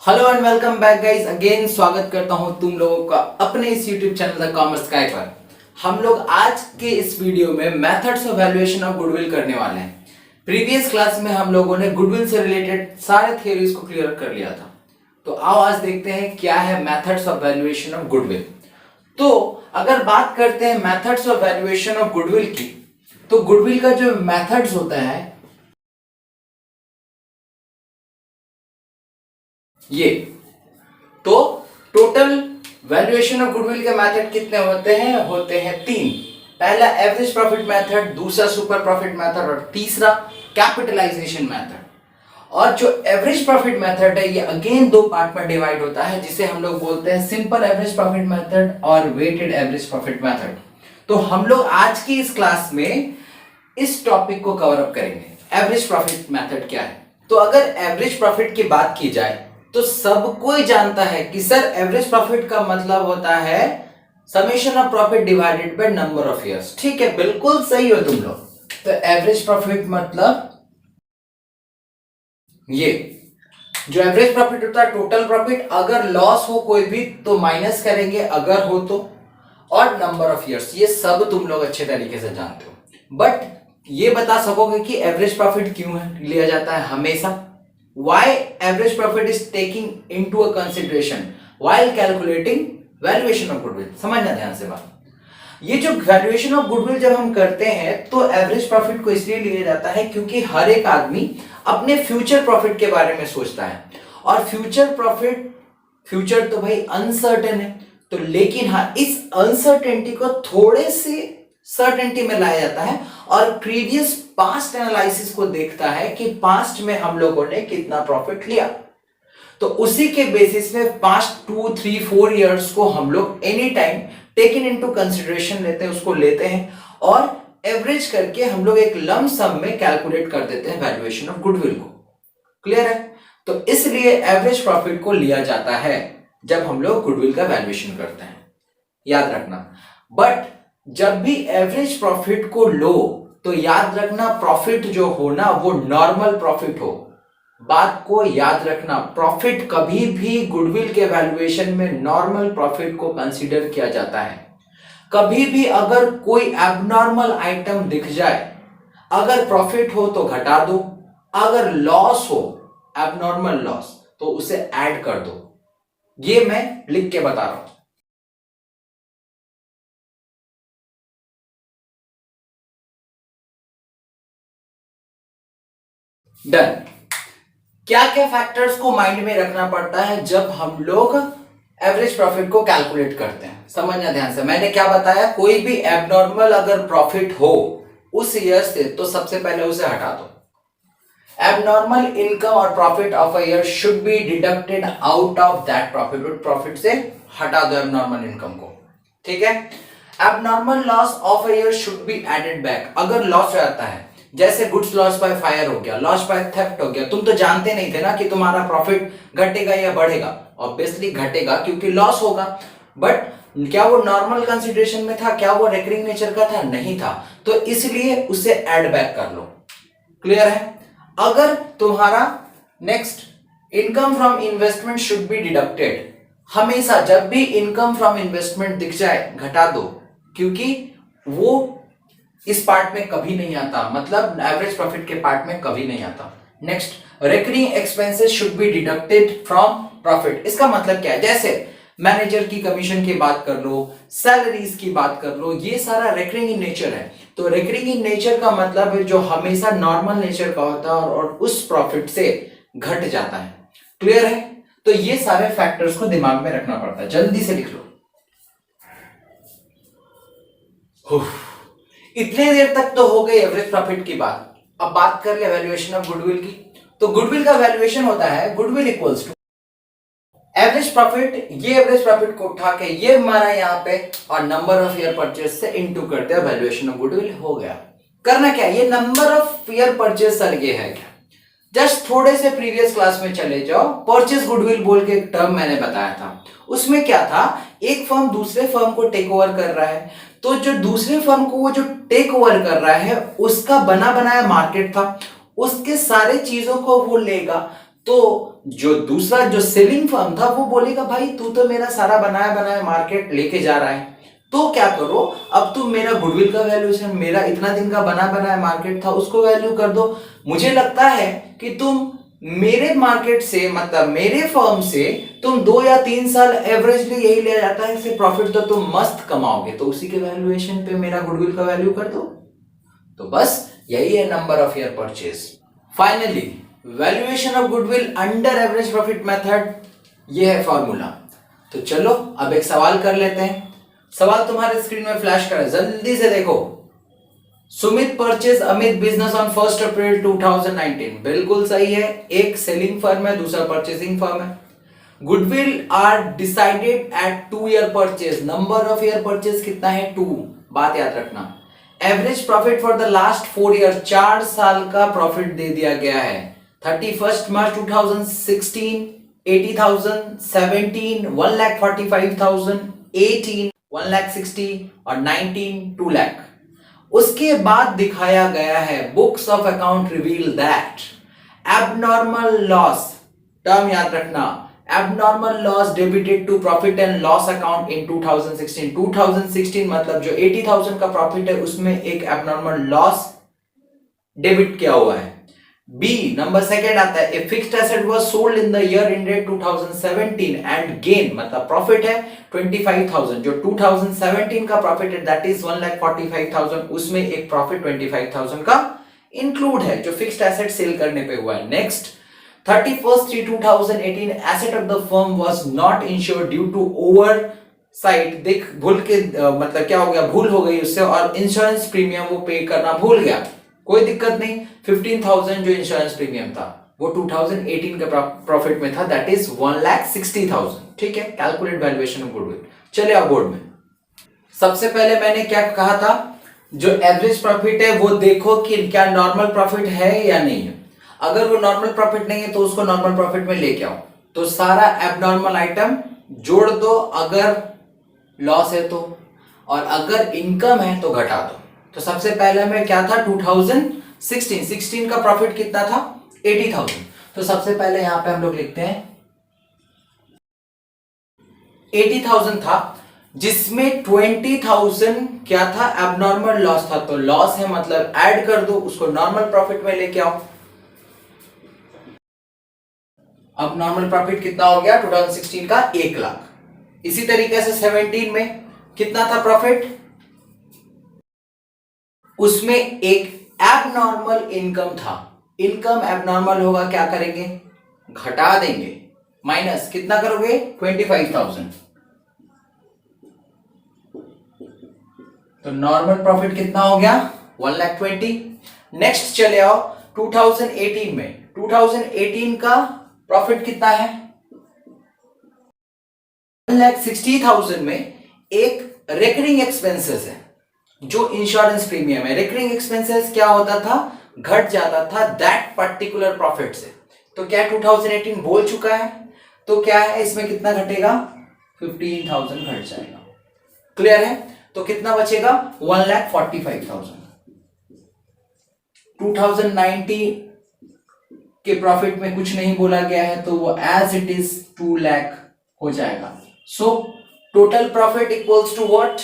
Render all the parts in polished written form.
Hello and welcome back guys again. स्वागत करता हूं तुम लोगों का अपने इस यूट्यूब चैनल द कॉमर्स गाय पर। हम लोग आज के इस वीडियो में methods of valuation of goodwill करने वाले हैं। प्रीवियस क्लास में हम लोगों ने गुडविल से रिलेटेड सारे थ्योरीज को क्लियर कर लिया था। तो आओ आज देखते हैं क्या है methods of valuation of goodwill. तो अगर बात करते हैं methods of valuation of goodwill की, तो गुडविल का जो मेथड्स होता है ये, तो टोटल वैल्यूएशन ऑफ गुडविल के मेथड कितने होते हैं तीन। पहला एवरेज प्रॉफिट मेथड, दूसरा सुपर प्रॉफिट मेथड और तीसरा कैपिटलाइजेशन मेथड। और जो एवरेज प्रॉफिट मेथड है ये अगेन दो पार्ट में डिवाइड होता है, जिसे हम लोग बोलते हैं सिंपल एवरेज प्रॉफिट मेथड और वेटेड एवरेज प्रॉफिट मेथड। तो हम लोग आज की इस क्लास में इस टॉपिक को कवर अप करेंगे, एवरेज प्रॉफिट मेथड क्या है। तो अगर एवरेज प्रॉफिट की बात की जाए तो सब कोई जानता है कि सर एवरेज प्रॉफिट का मतलब होता है summation of profit divided by number of years. ठीक है, बिल्कुल सही हो तुम लोग। तो एवरेज प्रॉफिट मतलब ये जो एवरेज प्रॉफिट होता है टोटल प्रॉफिट, अगर लॉस हो कोई भी तो माइनस करेंगे अगर हो तो, और नंबर ऑफ इयर्स। ये सब तुम लोग अच्छे तरीके से जानते हो। बट ये बता सकोगे कि एवरेज प्रॉफिट क्यों है लिया जाता है हमेशा? Why average profit is taking into a consideration while calculating valuation of goodwill? समझना ध्यान से बात। ये जो वैल्यूएशन ऑफ गुडविल जब हम करते हैं तो एवरेज प्रॉफिट को इसलिए लिया जाता है क्योंकि हर एक आदमी अपने फ्यूचर प्रॉफिट के बारे में सोचता है, और फ्यूचर तो भाई अनसर्टेन है। तो लेकिन हाँ, इस अनसर्टेनिटी को थोड़े से सर्टेनिटी में लाया जाता है और प्रीवियस पास्ट एनालिसिस को देखता है कि पास्ट में हम लोगों ने कितना प्रॉफिट लिया। तो उसी के बेसिस में पास्ट 2, 3, 4 इयर्स को हम लोग any time taken into consideration लेते हैं और एवरेज करके हम लोग एक लम सम में कैलकुलेट कर देते हैं वैल्यूएशन ऑफ गुडविल को। क्लियर है? तो इसलिए एवरेज प्रॉफिट को लिया जाता है जब हम लोग गुडविल का वैल्यूएशन करते हैं, याद रखना। बट जब भी एवरेज प्रॉफिट को लो तो याद रखना प्रॉफिट जो हो ना वो नॉर्मल प्रॉफिट हो। बात को याद रखना, प्रॉफिट कभी भी गुडविल के वैल्यूएशन में नॉर्मल प्रॉफिट को कंसीडर किया जाता है। कभी भी अगर कोई एबनॉर्मल आइटम दिख जाए, अगर प्रॉफिट हो तो घटा दो, अगर लॉस हो एबनॉर्मल लॉस तो उसे ऐड कर दो। ये मैं लिख के बता रहा हूं। डन। क्या क्या फैक्टर्स को माइंड में रखना पड़ता है जब हम लोग एवरेज प्रॉफिट को कैलकुलेट करते हैं? समझना ध्यान से। मैंने क्या बताया, कोई भी एबनॉर्मल अगर प्रॉफिट हो उस ईयर से तो सबसे पहले उसे हटा दो। एबनॉर्मल इनकम और profit of a year should be deducted out of that profit. Profit से हटा दो एबनॉर्मल इनकम को। ठीक है। Abnormal loss of a year should be added back. अगर लॉस हो जाता है, जैसे गुड्स लॉस बाय फायर हो गया, लॉस बाय थेफ्ट हो गया, तुम तो जानते नहीं थे ना कि तुम्हारा प्रॉफिट घटेगा या बढ़ेगा। ऑब्वियसली घटेगा क्योंकि लॉस होगा। बट क्या वो नॉर्मल कंसीडरेशन में था? क्या वो रेकरिंग नेचर का था? नहीं था। तो इसलिए उसे ऐड बैक कर लो। क्लियर है? अगर तुम्हारा next income from investment should be deducted. हमेशा जब भी इनकम फ्रॉम इन्वेस्टमेंट दिख जाए घटा दो, क्योंकि वो इस पार्ट में कभी नहीं आता, मतलब एवरेज प्रॉफिट के पार्ट में कभी नहीं आता। Next, recurring expenses should be deducted from profit. इसका मतलब क्या है? जैसे मैनेजर की कमीशन की बात कर लो, सैलरीज की बात कर लो, ये सारा रेकरिंग इन नेचर है। तो रेकरिंग इन नेचर का मतलब है जो हमेशा नॉर्मल नेचर का होता है और उस प्रॉफिट से घट जाता है। क्लियर है? तो ये सारे फैक्टर्स को दिमाग में रखना पड़ता है। जल्दी से लिख लो। इतने देर तक तो हो गई एवरेज प्रॉफिट की बात। अब बात कर ले वैल्यूएशन ऑफ गुडविल की। तो गुडविल का वैल्यूएशन होता है goodwill equals to average profit. ये एवरेज प्रॉफिट को उठा के ये हमारा यहाँ पे और नंबर ऑफ ईयर परचेज से इनटू करते हैं, वैल्यूएशन ऑफ गुडविल हो गया। करना क्या? ये number of year purchase sir ये है क्या? जस्ट थोड़े से प्रीवियस क्लास में चले जाओ, परचेज गुडविल बोल के एक टर्म मैंने बताया था। उसमें क्या था, एक फर्म दूसरे फर्म को टेक ओवर कर रहा है, तो जो दूसरे फर्म को वो जो टेक ओवर कर रहा है उसका बना बनाया मार्केट था, उसके सारे चीजों को वो लेगा, तो जो दूसरा जो सेलिंग फर्म था वो बोलेगा भाई तू तो मेरा सारा बनाया बनाया मार्केट लेके जा रहा है, तो क्या करो अब तुम मेरा गुडविल का वैल्यूएशन, मेरा इतना दिन का बना बनाया मार्केट था उसको वैल्यू कर दो। मुझे लगता है कि तुम मेरे मार्केट से मतलब मेरे फर्म से तुम 2 या 3 साल एवरेजली यही ले जाता है इससे प्रॉफिट तो तुम मस्त कमाओगे, तो उसी के वैल्यूएशन पे मेरा गुडविल का वैल्यू कर दो। तो बस यही है number of year purchase. Finally valuation of goodwill under average profit method, ये है फॉर्मूला। तो चलो अब एक सवाल कर लेते हैं। सवाल तुम्हारे स्क्रीन में फ्लैश करा, जल्दी से देखो। Sumit purchase Amit business on 1 April 2019, बिल्कुल सही है। एक सेलिंग फर्म है, दूसरा परचेसिंग फर्म है। Goodwill are decided at 2 year purchase, number of year purchase कितना है 2, बात याद रखना। Average profit for the last 4 year, 4 साल का प्रॉफिट दे दिया गया है। 31 मार्च 2016 80,000, 17 1,45,000, 18 1,60,000 और 19 2 लाख। उसके बाद दिखाया गया है books of account reveal that abnormal loss, term याद रखना, abnormal loss debited to profit and loss account in 2016। 2016 मतलब जो 80,000 का प्रॉफिट है उसमें एक एबनॉर्मल लॉस डेबिट किया हुआ है। बी नंबर सेकंड आता है, a fixed asset was sold in the year ended 2017 and gain मतलब प्रॉफिट है 25,000, जो 2017 का प्रॉफिट है दैट इज 1,45,000, उसमें एक प्रॉफिट 25,000 का इंक्लूड है जो फिक्स्ड एसेट सेल करने पे हुआ है। Next 31/3/2018 asset of the firm was not insured due to oversight, देख भूल के मतलब क्या हो गया, भूल हो गई उससे और इंश्योरेंस प्रीमियम वो पे करना भूल गया, कोई दिक्कत नहीं। 15,000 जो इंश्योरेंस प्रीमियम था वो 2018 का प्रॉफिट में था दैट इज 1,60,000, ठीक है। Calculate valuation of goodwill. चलिए अब बोर्ड में सबसे पहले मैंने क्या कहा था, जो एवरेज प्रॉफिट है वो देखो कि क्या नॉर्मल प्रॉफिट है या नहीं है। अगर वो नॉर्मल प्रॉफिट नहीं है तो उसको नॉर्मल प्रॉफिट में लेके आओ, तो सारा एबनॉर्मल आइटम जोड़ दो अगर लॉस है तो, और अगर इनकम है तो घटा दो। तो सबसे पहले में क्या था 2016 का प्रॉफिट कितना था 80,000, तो सबसे पहले यहां पे हम लोग लिखते हैं 80,000 था जिसमें 20,000 क्या था एबनॉर्मल लॉस था, तो लॉस है मतलब ऐड कर दो उसको नॉर्मल प्रॉफिट में लेके आओ। अब नॉर्मल प्रॉफिट कितना हो गया 2016 का 1 लाख। इसी तरीके से 17 में कितना था प्रॉफिट, उसमें एक एबनॉर्मल इनकम था, इनकम एबनॉर्मल होगा क्या करेंगे घटा देंगे, माइनस कितना करोगे 25,000, तो नॉर्मल प्रॉफिट कितना हो गया 1,20,000। नेक्स्ट चले आओ 2018 में, 2018 का प्रॉफिट कितना है 1,60,000 में एक रेकरिंग एक्सपेंसेस है जो इंश्योरेंस प्रीमियम है। रेकरिंग एक्सपेंसेस क्या होता था, घट जाता था दैट पर्टिकुलर प्रॉफिट से, तो क्या 2018 बोल चुका है, तो क्या है इसमें कितना घटेगा 15,000 घट जाएगा, क्लियर है। तो कितना बचेगा 1,45,000। 2019 के प्रॉफिट में कुछ नहीं बोला गया है तो वो एज इट इज 2 लाख हो जाएगा। So total profit equals to what,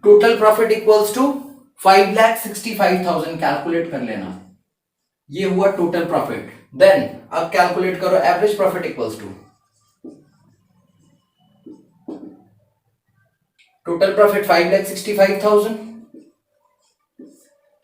total profit equals to 5,65,000, calculate कर लेना, ये हुआ टोटल प्रॉफिट। देन अब कैलकुलेट करो average profit equals to, total profit 5,65,000,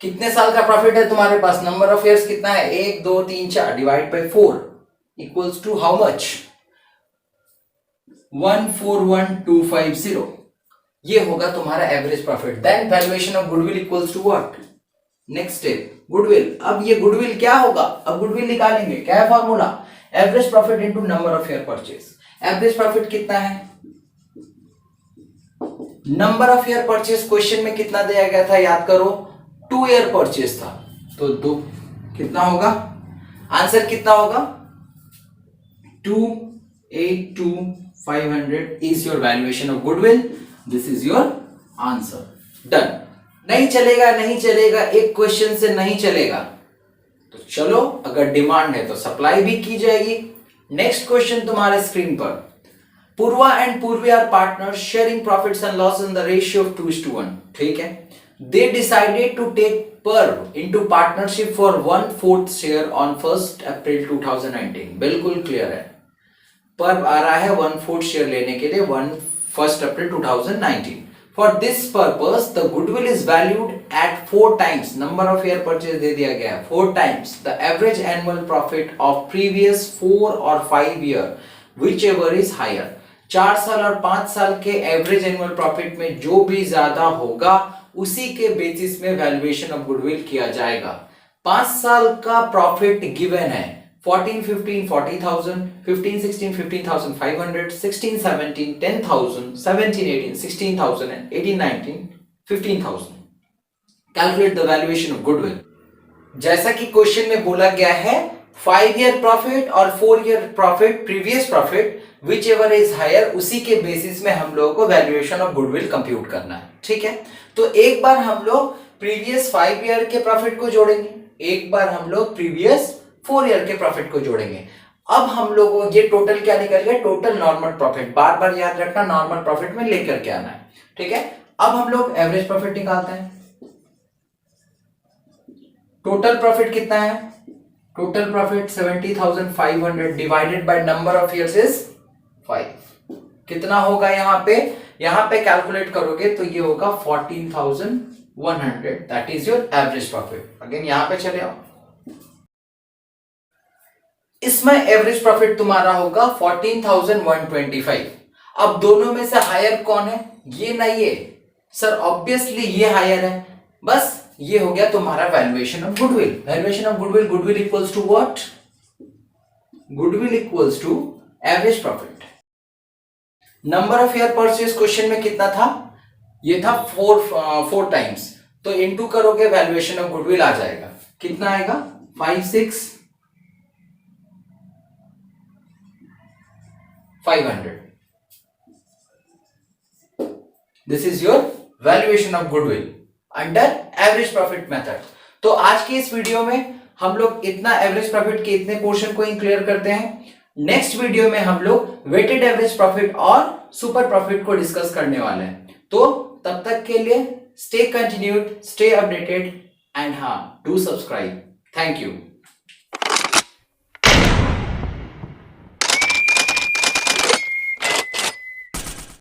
कितने साल का प्रॉफिट है तुम्हारे पास, नंबर ऑफ ईयर्स कितना है 1 2 3 4 divide by 4 equals to how much 141,250, ये होगा तुम्हारा average profit. Then valuation of goodwill equals to what, next step goodwill. अब ये गुडविल क्या होगा, अब गुडविल निकालेंगे, क्या है formula, average profit into number of year purchase. Average profit कितना है, number of year purchase question में कितना दिया गया था याद करो 2 ईयर परचेज था, तो 2 कितना होगा, आंसर कितना होगा 282,500 is your valuation of goodwill, this is your answer, done। नहीं चलेगा नहीं चलेगा, एक क्वेश्चन से नहीं चलेगा, तो चलो, अगर डिमांड है तो सप्लाई भी की जाएगी। नेक्स्ट क्वेश्चन तुम्हारे स्क्रीन पर, Purva and Purvi are partners sharing profits and loss in the ratio of 2:1। ठीक है, they decided to take Parv into partnership for 1/4 share on 1 April 2019। बिल्कुल क्लियर है, पर्व आ रहा है 1/4 शेयर लेने के लिए 1 April 2019। For this purpose, the goodwill is valued at 4 times number of year purchase दे दिया गया है 4 times the average annual profit of previous 4 or 5 year whichever is higher। 4 साल और 5 साल के एवरेज एनुअल प्रॉफिट में जो भी ज्यादा होगा उसी के बेसिस में वैल्यूएशन ऑफ गुडविल किया जाएगा। 5 साल का प्रॉफिट गिवन है 14-15 40,000, 15-16 15,500, 16-17 10,000, 17-18 16,000 and 18-19 15,000। Calculate the valuation of goodwill. जैसा कि क्वेश्चन में बोला गया है 5 ईयर प्रॉफिट और 4 year profit previous profit whichever is higher, उसी के बेसिस में हम लोगों को वैल्यूएशन ऑफ गुडविल कंप्यूट करना है। ठीक है, तो एक बार हम लोग प्रीवियस 5 ईयर के प्रॉफिट को जोड़ेंगे, एक बार हम लोग प्रीवियस 4 ईयर के प्रॉफिट को जोड़ेंगे। अब हम लोगों ये टोटल क्या निकल गया, टोटल नॉर्मल प्रॉफिट। बार बार याद रखना, नॉर्मल प्रॉफिट में लेकर के आना है। ठीक है, अब हम लोग एवरेज प्रॉफिट निकालते हैं। टोटल प्रॉफिट कितना है, total profit 70,500 divided by number of years is 5। कितना होगा यहाँ पे कैलकुलेट करोगे तो ये होगा 14,100। That is your average profit. Again यहाँ पे चले आओ, इसमें एवरेज प्रॉफिट तुम्हारा होगा 14,125। अब दोनों में से हायर कौन है, ये ना ये, सर ऑब्वियसली ये हायर है। बस ये हो गया तुम्हारा valuation of goodwill. Valuation of goodwill, goodwill equals to what, goodwill equals to average profit. Number of year purchase question में कितना था, ये था 4 टाइम्स, तो इनटू करोगे वैल्यूएशन ऑफ गुडविल आ जाएगा। कितना आएगा 56,500। This is your valuation of goodwill under average profit method. तो आज की इस वीडियो में हम लोग इतना एवरेज प्रॉफिट के इतने पोर्शन को ही क्लियर करते हैं। नेक्स्ट वीडियो में हम लोग वेटेड एवरेज प्रॉफिट और सुपर प्रॉफिट को डिस्कस करने वाले हैं। तो तब तक के लिए stay continued, stay updated and हाँ, डू सब्सक्राइब। Thank you.